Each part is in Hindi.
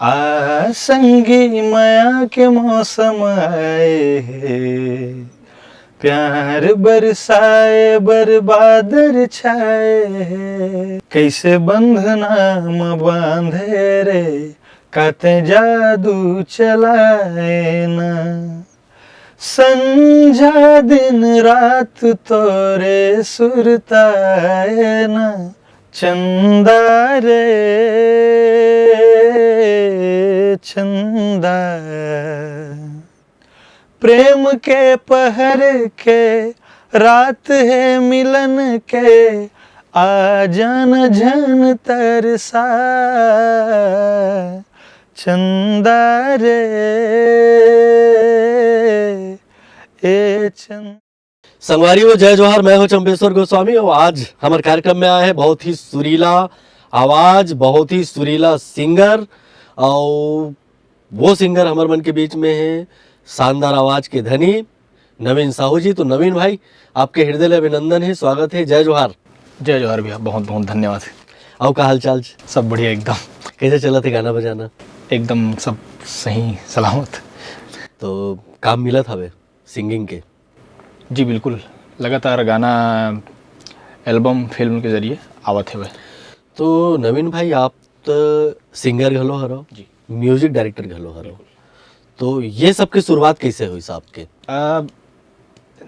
संगी माया के मौसम आए हैं, प्यार बरसाए बरबादर छाए, कैसे बंधना म बांधे रे, काते जादू चलाए ना, संझा दिन रात तोरे सुरताए ना, चंदा रे चंदा, प्रेम के पहर के रात है मिलन के, आ जान झन तरसा, चंदा रे ए चंदा। संगवारी हो जय जोहार, मैं हूं चंपेश्वर गोस्वामी और आज हमारे कार्यक्रम में आया है बहुत ही सुरीला आवाज, बहुत ही सुरीला सिंगर। और वो सिंगर हमारे मन के बीच में है शानदार आवाज के धनी नवीन साहू जी। तो नवीन भाई, आपके हृदय अभिनंदन है, स्वागत है, जय जोहार। जय जोहार भैया, बहुत बहुत धन्यवाद। और का हाल चाल? सब बढ़िया एकदम। कैसे चला थे गाना बजाना? एकदम सब सही सलामत। तो काम मिला था वे सिंगिंग के? जी बिल्कुल, लगातार गाना एल्बम फिल्म के जरिए आवत है वह। तो नवीन भाई, आप तो सिंगर घलो हरो जी, म्यूजिक डायरेक्टर घलो हरो, तो ये सब की शुरुआत कैसे हुई साहब के?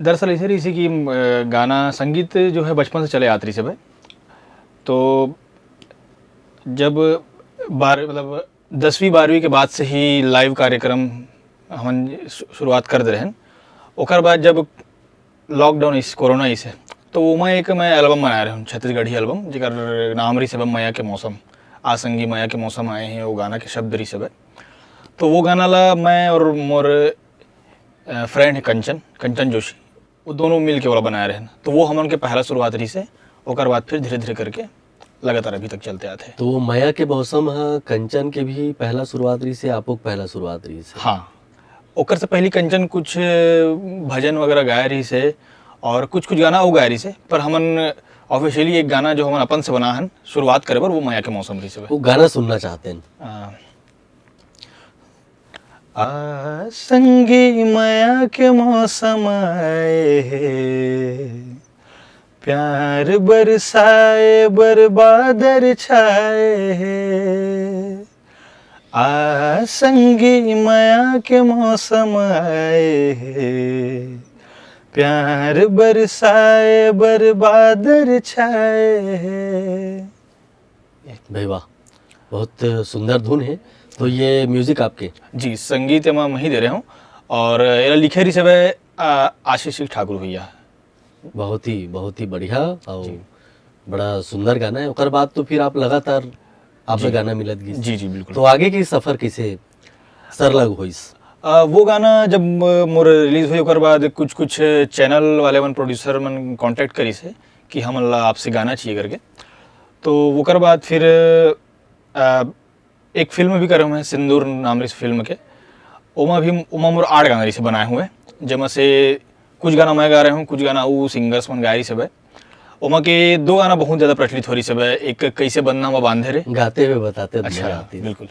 दरअसल ऐसे रही कि गाना संगीत जो है बचपन से चले आती सब है। तो जब मतलब 10वीं 12वीं के बाद से ही लाइव कार्यक्रम हम शुरुआत कर दे रहे हैं। ओकर बाद जब लॉकडाउन इस कोरोना इस है, तो मैं एल्बम बना रहे हूँ, छत्तीसगढ़ी एल्बम, जिकर नाम रही सब माया के मौसम, आसंगी माया के मौसम आए हैं, वो गाना के शब्द रही सब है। तो वो गाना ला मैं और मोर फ्रेंड है कंचन जोशी, वो दोनों मिल के वाला बनाए रहे हैं। तो वो हम उनके पहला शुरुआत रही से, ओकर बाद फिर धीरे धीरे करके लगातार अभी तक चलते आते हैं। तो वो माया के मौसम है कंचन के भी पहला शुरुआत रही से, आपको पहला शुरुआत रही से? हाँ, ओकर से पहली कंचन कुछ भजन वगैरह गाए रही से और कुछ गाना वो गाए रही से, पर हमन ऑफिशियली एक गाना जो हमन अपन से बना है शुरुआत करे पर वो माया के मौसम रही से। वो गाना सुनना चाहते हैं? संगी माया के मौसम आए हैं, प्यार बरसाए बरबादर छाए हैं, संगी माया के मौसम आए हैं, प्यार बरसाए बरबादर छाए हैं। भाई वाह, बहुत सुंदर धुन है। तो ये म्यूजिक आपके? जी, संगीत मैं ही दे रहा हूँ और ये लिखे रही सब आशीष ठाकुर भैया। बहुत ही बढ़िया और बड़ा सुंदर गाना है। उसके बाद तो फिर आप लगातार आपने गाना मिलत गई? जी जी बिल्कुल। तो आगे की सफर कैसे सरलग हुई? वो गाना जब मोर रिलीज हुई ओकर बाद कुछ चैनल वाले मन प्रोड्यूसर मन कांटेक्ट करी से कि हम आपसे गाना चाहिए करके। तो ओकर बाद फिर एक फिल्म भी करे हुए हैं, सिंदूर नाम रही फिल्म के, उमा मोर 8 गाना रही से बनाए हुए, जमा से कुछ गाना मैं गा रहा हूँ, कुछ गाना वो सिंगर्स मन गाए रही सब है। उमा के 2 गाना बहुत ज़्यादा प्रचलित हो रही सब है। एक कैसे बंधना में बांधे रे, गाते हुए बताते? अच्छा बिल्कुल।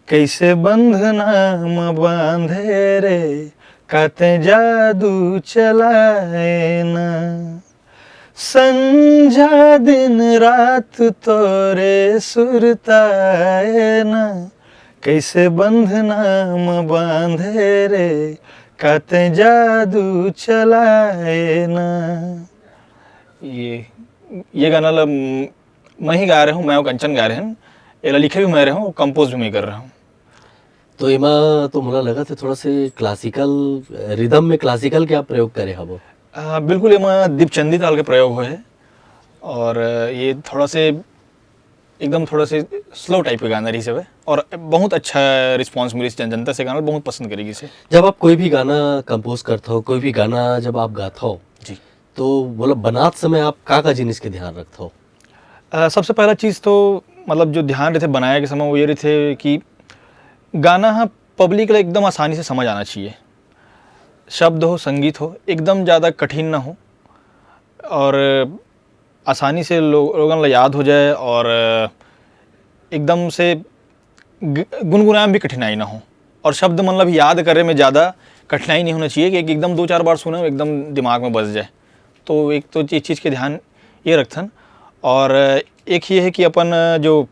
कैसे बंधना में बांधे रे, काते जादू चलाए ना, संझा दिन रात तोरे सुरताए ना, कैसे बंधना में बांधे रे, काते जादू चलाए ना। ये गाना मैं ही गा रहा हूँ, मैं और कंचन गा रहे हैं। ये लिखे भी मैं रहा हूँ, कंपोज भी मैं कर रहा हूँ। तो इमा तो मुझे लगा था थोड़ा से क्लासिकल रिदम में क्लासिकल क्या प्रयोग करे हबो? बिल्कुल, ये दीपचंदी ताल के प्रयोग हुए हैं और ये थोड़ा से स्लो टाइप के गाना रही सब है और बहुत अच्छा रिस्पांस मिली जनता से, गाना बहुत पसंद करेगी इसे। जब आप कोई भी गाना कंपोज करते हो, कोई भी गाना जब आप गाते हो जी, तो बोला बनात समय आप का जिनिस के ध्यान रखते हो? सबसे पहला चीज़ तो मतलब जो ध्यान रहते बनाए के समय वो ये रहते कि गाना हाँ पब्लिक को एकदम आसानी से समझ आना चाहिए। शब्द हो, संगीत हो, एकदम ज़्यादा कठिन ना हो और आसानी से लोगों को याद हो जाए और एकदम से गुनगुनाने में भी कठिनाई ना हो, और शब्द मतलब याद करने में ज़्यादा कठिनाई नहीं होना चाहिए कि एकदम 2-4 बार सुने एकदम दिमाग में बस जाए। तो एक तो ये चीज़ के ध्यान ये रखथन, और एक ये है कि अपन जो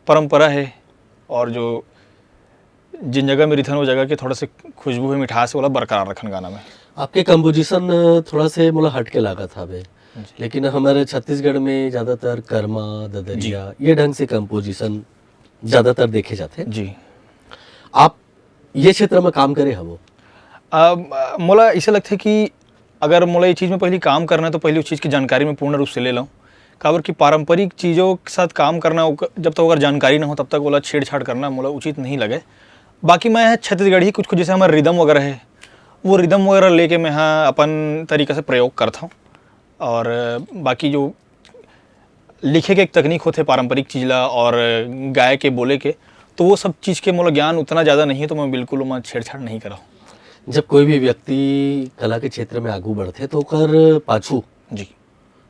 परंपरा है और जो जिन जगह में रिथन वो जगह के थोड़ा से खुशबू है, मिठास है, वाला बरकरार रखन गाना में। आपके कंपोजिशन थोड़ा से मोला हट के लागत हवे, लेकिन हमारे छत्तीसगढ़ में ज़्यादातर कर्मा, ददरिया ये ढंग से कंपोजिशन ज़्यादातर देखे जाते हैं। जी, आप ये क्षेत्र में काम करे हवो? मोला ऐसा लगता है कि अगर मोला ये चीज़ में पहले काम करना है तो पहले उस चीज़ की जानकारी मैं पूर्ण रूप से ले लूँ। काबर कि पारंपरिक चीज़ों के साथ काम करना जब तक अगर जानकारी ना हो तब तक बोला छेड़छाड़ करना मोला उचित नहीं लगे। बाकी मैं छत्तीसगढ़ी कुछ कुछ जैसे हमारा रिदम वगैरह है, वो रिदम वगैरह लेके मैं हाँ अपन तरीके से प्रयोग करता हूँ। और बाकी जो लिखे के एक तकनीक होते पारंपरिक चीज़ ला और गाय के बोले के, तो वो सब चीज़ के मोला ज्ञान उतना ज़्यादा नहीं है, तो मैं बिल्कुल मैं छेड़छाड़ नहीं करा हूँ। जब कोई भी व्यक्ति कला के क्षेत्र में आगू बढ़ते तो ओकर पाछू जी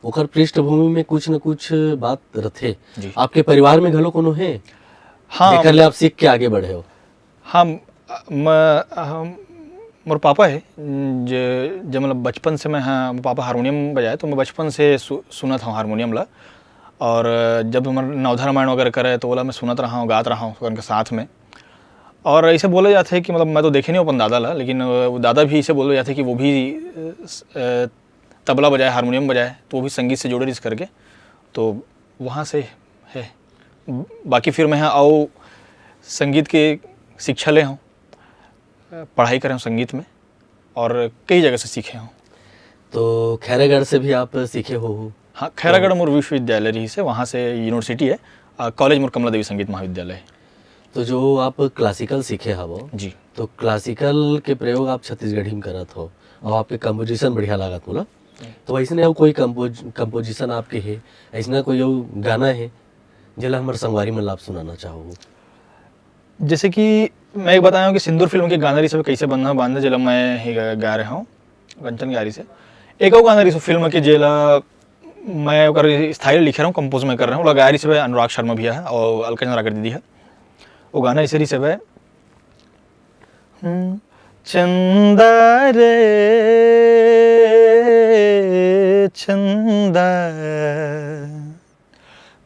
ओकर पृष्ठभूमि में कुछ न कुछ बात रथे। जी। आपके परिवार में घलो कोनो है? हाँ, जेकर ले आप सीख के आगे बढ़े हो? हाँ, मोर पापा है जब मतलब बचपन से मैं, हाँ पापा हारमोनियम बजाए तो मैं बचपन से सुनत हूँ हारमोनियम ला। और जब हमारे नवधा रामायण वगैरह करे तो बोला मैं सुनत रहा हूँ, गात रहा हूँ उनके साथ में। और ऐसे बोला जाता है कि मतलब मैं तो देखे नहीं अपन दादा ला, लेकिन वो दादा भी ऐसे बोले जाते हैं कि वो भी तबला बजाए, हारमोनियम बजाए, तो वो भी संगीत से जुड़े इस करके, तो वहाँ से है। बाकी फिर मैं यहाँ आओ संगीत के शिक्षा ले हूँ, पढ़ाई करे हूँ संगीत में, और कई जगह से सीखे हूँ। तो खैरागढ़ से भी आप सीखे हो? हाँ, खैरागढ़ मोर विश्वविद्यालय रही से, वहाँ से यूनिवर्सिटी है, कॉलेज मोर कमला देवी संगीत महाविद्यालय है। तो जो आप क्लासिकल सीखे हवो जी, तो क्लासिकल के प्रयोग आप छत्तीसगढ़ी में करत हो और आपके कंपोजिशन बढ़िया लागत मोला। तो ऐसे और कोई कंपोजिशन आपके है, ऐसा कोई गाना है जिला हमारे संगवारी में आप सुनाना चाहो? जैसे कि मैं एक बताया हूँ कि सिंदूर फिल्म के गाना रही सब कैसे बंधा बांधे जेला मैं ही गा रहा हूँ कंचन गारी से। एक और गाना रही फिल्म के जेला मैं अगर स्थाई लिखे रहा हूँ, कंपोज में कर रहा हूँ, गायरी से अनुराग शर्मा भैया है और अलका चंद्राकर दीदी है। वो गाना इसे रही सब है, चंदा रे चंदा,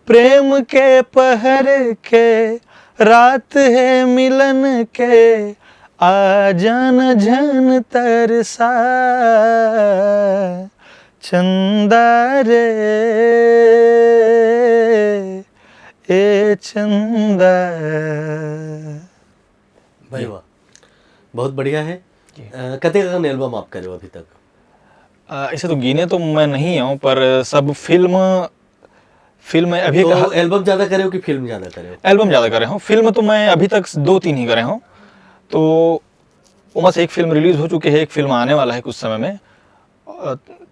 प्रेम के पहर के रात है मिलन के, आ जान झन तरसा, चंदा रे ए चंदा। भाई वाह, बहुत बढ़िया है। कते का एल्बम आप करे हो अभी तक? ऐसे तो गिने तो मैं नहीं आऊँ, पर सब फिल्म अभी तो एल्बम ज्यादा करे हो कि फिल्म ज्यादा करे हो? एल्बम ज़्यादा करे हूँ, फिल्म तो मैं अभी तक 2-3 ही करे हूँ। तो उनमें से एक फिल्म रिलीज़ हो चुकी है, एक फिल्म आने वाला है कुछ समय में।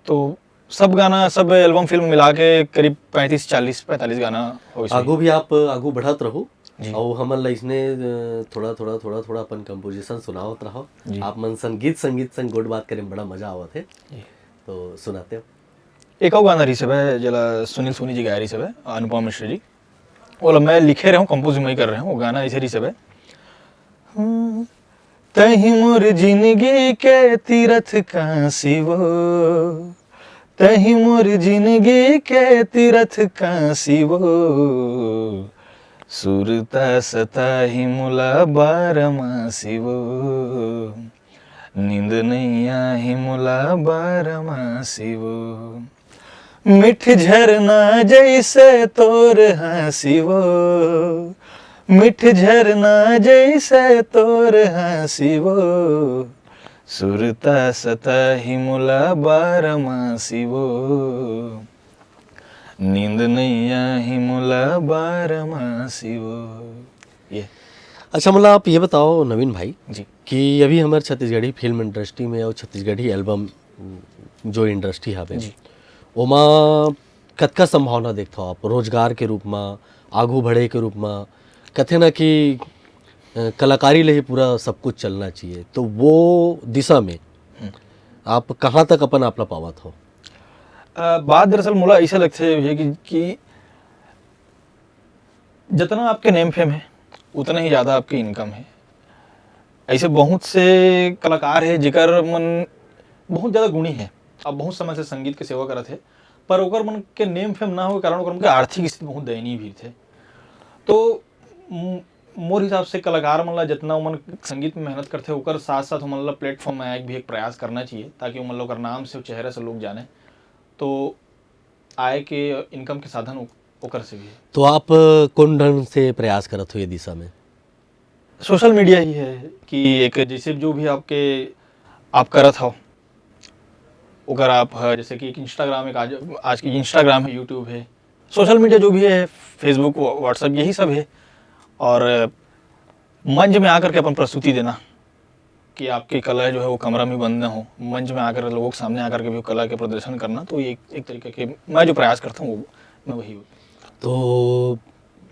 तो सब गाना, सब एल्बम फिल्म मिला के करीब 45 गाना हो। आगू भी आप आगू बढ़त रहो और हमन ला इसने थोड़ा अपन कंपोजिशन सुनावत रहो। आप मन संगीत संग गुड बात करे बड़ा मजा आवत है, तो सुनाते हो। एक और गाना रही सब है जला सुनील सोनी जी गाय रही सब है, अनुपम मिश्र जी, वो मैं लिखे रहा हूँ, कंपोज मैं कर रहा हूँ। वो गाना ऐसे रही सब है, तही मोर जिंदगी के तीरथ काशी वो, तही मोर जिंदगी के तीरथ काशी वो, सुरता सता ही मुला बारमासी वो, नींद नहीं आई मुला बारमासी वो, मिठ झरना जैसे तोर हंसी वो, मिठ झरना जैसे तोर हंसी वो, सुरता सता ही मुला बारमासी वो, नींद नहीं आई मुला बारमासी वो। ये अच्छा, मतलब आप ये बताओ नवीन भाई जी कि अभी हमारे छत्तीसगढ़ी फिल्म इंडस्ट्री में और छत्तीसगढ़ी एल्बम जो इंडस्ट्री है ओमा कतका संभावना देखते हो आप रोजगार के रूप में, आगू बढ़े के रूप में? कथे ना कि कलाकारी ले ही पूरा सब कुछ चलना चाहिए, तो वो दिशा में आप कहाँ तक अपन आपला पावत हो? बात दरअसल मोला ऐसा लगता है कि जितना आपके नेम फेम है उतना ही ज़्यादा आपकी इनकम है। ऐसे बहुत से कलाकार है जेकर मन बहुत ज़्यादा गुणी है, अब बहुत समय से संगीत के सेवा करत है, पर ओकर मन के नेम फेम ना हो कारण ओकर मन के आर्थिक स्थिति बहुत दयनीय भी थे। तो मोर हिसाब से कलाकार मन ला जितना उमन संगीत में मेहनत करते ओकर साथ साथ उमन ला प्लेटफॉर्म में आए भी एक प्रयास करना चाहिए, ताकि उमन लोग नाम से चेहरे से लोग जाने, तो आय के इनकम के साधन ओकर से भी है। तो आप कौन ढंग से प्रयास करत हो ये दिशा में? सोशल मीडिया ही है कि एक जैसे जो भी आप करत हो ओकर आप जैसे कि एक इंस्टाग्राम, एक आज की इंस्टाग्राम है, यूट्यूब है, सोशल मीडिया जो भी है, फेसबुक व्हाट्सएप यही सब है। और मंच में आकर के अपन प्रस्तुति देना कि आपकी कला जो है वो कमरा में बंद ना हो, मंच में आकर लोगों के सामने आकर के भी कला के प्रदर्शन करना, तो ये एक तरीके के मैं जो प्रयास करता हूँ मैं वही हूँ। तो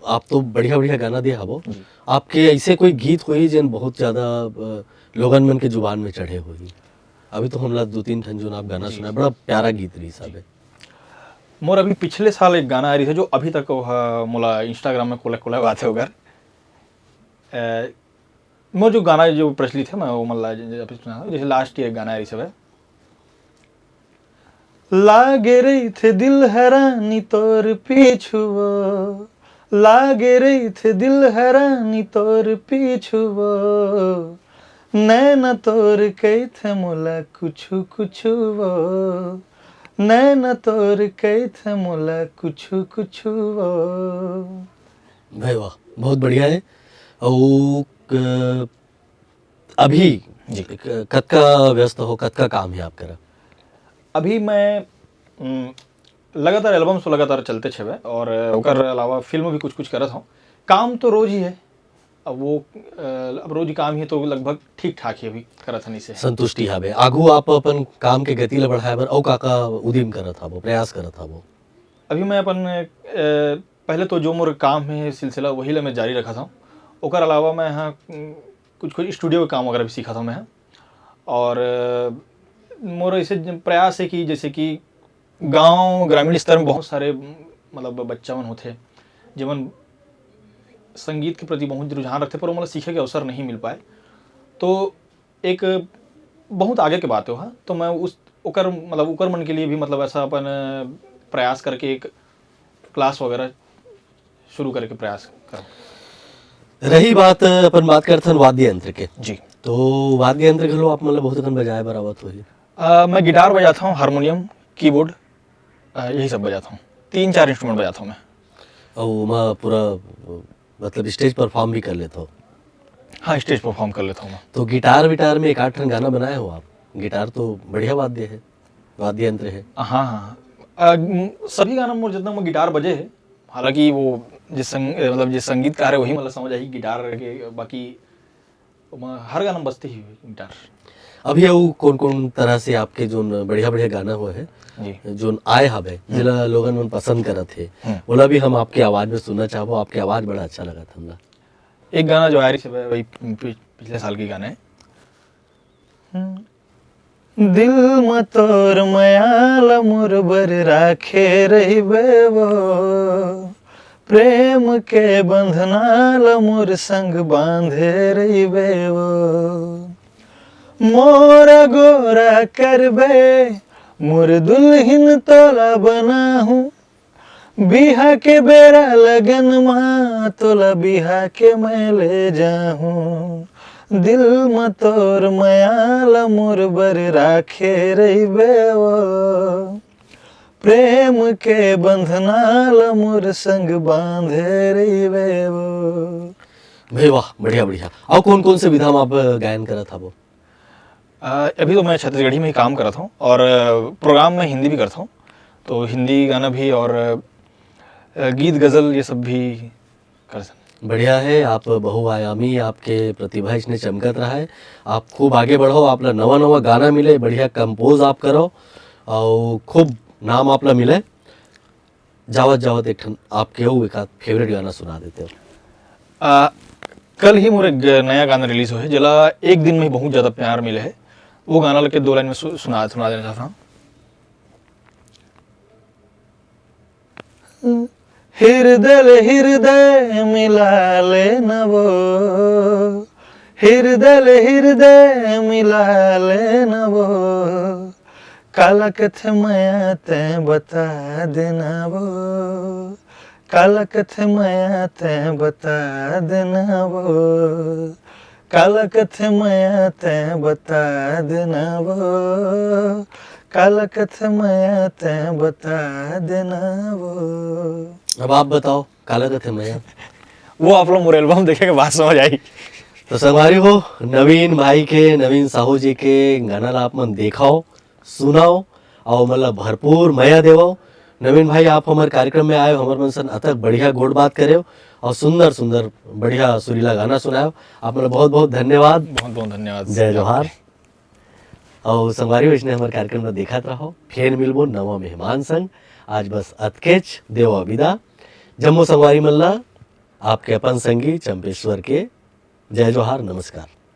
आप तो बढ़िया बढ़िया गाना दिया हबो, आपके ऐसे कोई गीत हुई जिन बहुत ज़्यादा लोगन मन के जुबान में चढ़े हुई? अभी तो हमला 2-3 ठन जोन आप गाना सुना, बड़ा प्यारा गीत रही सब है। मोर अभी पिछले साल एक गाना आ रही है जो अभी तक मोला इंस्टाग्राम में कोला बात है उगर मोर जो गाना जो प्रचलित है मैं वो मला अभी सुना, जैसे लास्ट ईयर गाना आ रही सब है, लागे रही थे दिल हैरानी तोर पीछुआ, लागे रही थे दिल हैरानी तोर पीछुआ, नैना तोर कई थे मोला कुछु कुछु वो, नैना तोर कई थे मोला कुछु कुछु वो। भाई वाह, बहुत बढ़िया है। और अभी जी कद का व्यस्त हो, कद का काम है आप करा? अभी मैं लगातार एल्बम तो लगातार चलते छे और ओकर अलावा फिल्म भी कुछ कुछ करत हूँ। काम तो रोज ही है, अब वो अब रोज ही काम ही तो लगभग ठीक ठाक ही अभी करत हनी से संतुष्टि हावे। आगू आप अपन काम के गति ला बढ़ाए बर औ काका उद्यम करत हाबो, प्रयास करत हाबो? अभी मैं अपन पहले तो जो मोर काम है सिलसिला वही ला मैं जारी रखा था। ओकर अलावा मैं यहाँ कुछ कुछ स्टूडियो का काम वगैरह भी सीखा था मैं यहाँ। और मोर ऐसे प्रयास है कि जैसे कि गांव ग्रामीण स्तर में बहुत सारे मतलब बच्चा मन होते जीवन संगीत के प्रति बहुत रुझान रखते, पर वो मतलब सीखे के अवसर नहीं मिल पाए। तो एक बहुत आगे के बात है वहाँ, तो मैं उस ओकर मतलब ओकर मन के लिए भी मतलब ऐसा अपन प्रयास करके एक क्लास वगैरह शुरू करके प्रयास करूँ। रही बात अपन बात करते हैं वाद्य यंत्र के, जी तो वाद्य यंत्र घलो आप मतलब बहुत कन बजाए बर आवत होही? मैं गिटार बजाता हूँ, हारमोनियम, कीबोर्ड, यही सब बजाता हूँ। 3-4 इंस्ट्रूमेंट बजाता हूँ मैं। और मैं पूरा मतलब स्टेज परफॉर्म भी कर लेता हूँ? हाँ, स्टेज परफॉर्म कर लेता हूँ मैं। तो गिटार विटार में 1-8 ठन गाना बनाए हो आप? गिटार तो बढ़िया वाद्य है, वाद्य यंत्र है। हाँ हाँ, सभी गाना मोर जितना मैं गिटार बजे है, हालांकि वो मतलब जिस संगीतकार है वही मतलब समझ आई गिटार के, बाकी हर गाना बजते ही गिटार। अभी वो कौन कौन तरह से आपके जो बढ़िया बढ़िया गाना हुआ है जो आए हवे जिला लोगन मन पसंद करत है, ओला भी हम आपकी आवाज में सुनना चाहबो। आपकी आवाज बड़ा अच्छा लगा था हमरा। एक गाना जो आ रही है वही पिछले साल की गाना है, दिल में तोर मयाल मोर बर राखे रहिबे वो, प्रेम के बंधनाल मोर संग बांधे रहिबे वो, मोरा गोरा करबे मोर दुल्हन तोला बनाहूं, बिहा के बेरा लगन माँ तोला बिहा के मैं ले जाहूं, दिल में तोर मयाल मोर बर राखे रहिबे वो, प्रेम के बंधनाल मोर संग बांधे रहिबे वो। भाई वाह, बढ़िया बढ़िया। और कौन कौन से विधा में आप गायन करत हबो? अभी तो मैं छत्तीसगढ़ी में ही काम करता हूँ और प्रोग्राम में हिंदी भी करता हूँ, तो हिंदी गाना भी और गीत गज़ल ये सब भी करता हूँ। बढ़िया है, आप बहुआयामी, आपके प्रतिभा इसने चमकत रहा है। आप खूब आगे बढ़ो, आपला नवा नवा गाना मिले, बढ़िया कंपोज आप करो और खूब नाम आपला मिले। जावत जावत एक ठन आपके वो एक फेवरेट गाना सुना देते हो। कल ही मोर एक नया गाना रिलीज हुआ है जला एक दिन में बहुत ज़्यादा प्यार मिले है, वो गाना लेके 2 लाइन में सुना देना चाहता हूँ। हृदय मिला ले न वो, हृदय मिला ले न वो, काला कथ माया ते बता देना वो, काला कथ माया ते बता देना वो, काला कथ माया ते बता देना वो, काला कथ माया ते बता देना वो। अब आप बताओ काला कथे मैया। वो आप लोग मोर एल्बम देखेंगे बात समझ आई। तो संगवारी हो नवीन भाई के, नवीन साहू जी के गाना ला आप मन देखाओ, सुनाओ और मतलब भरपूर मया देवो। नवीन भाई आप हमारे कार्यक्रम में आए, हमारे मन सन अतक बढ़िया गोड बात करे और सुंदर सुंदर बढ़िया सुरीला गाना सुनाओ। आप मतलब बहुत बहुत धन्यवाद। बहुत बहुत धन्यवाद। जय जोहार। और संगवारी हो इसने हमारे कार्यक्रम में देखत रहो, फिर मिलबो नवा मेहमान संग। आज बस अतकेच देव विदा। जम्मू संगवारी मल्ला आपके अपन संगी चंपेश्वर के। जय जोहार, नमस्कार।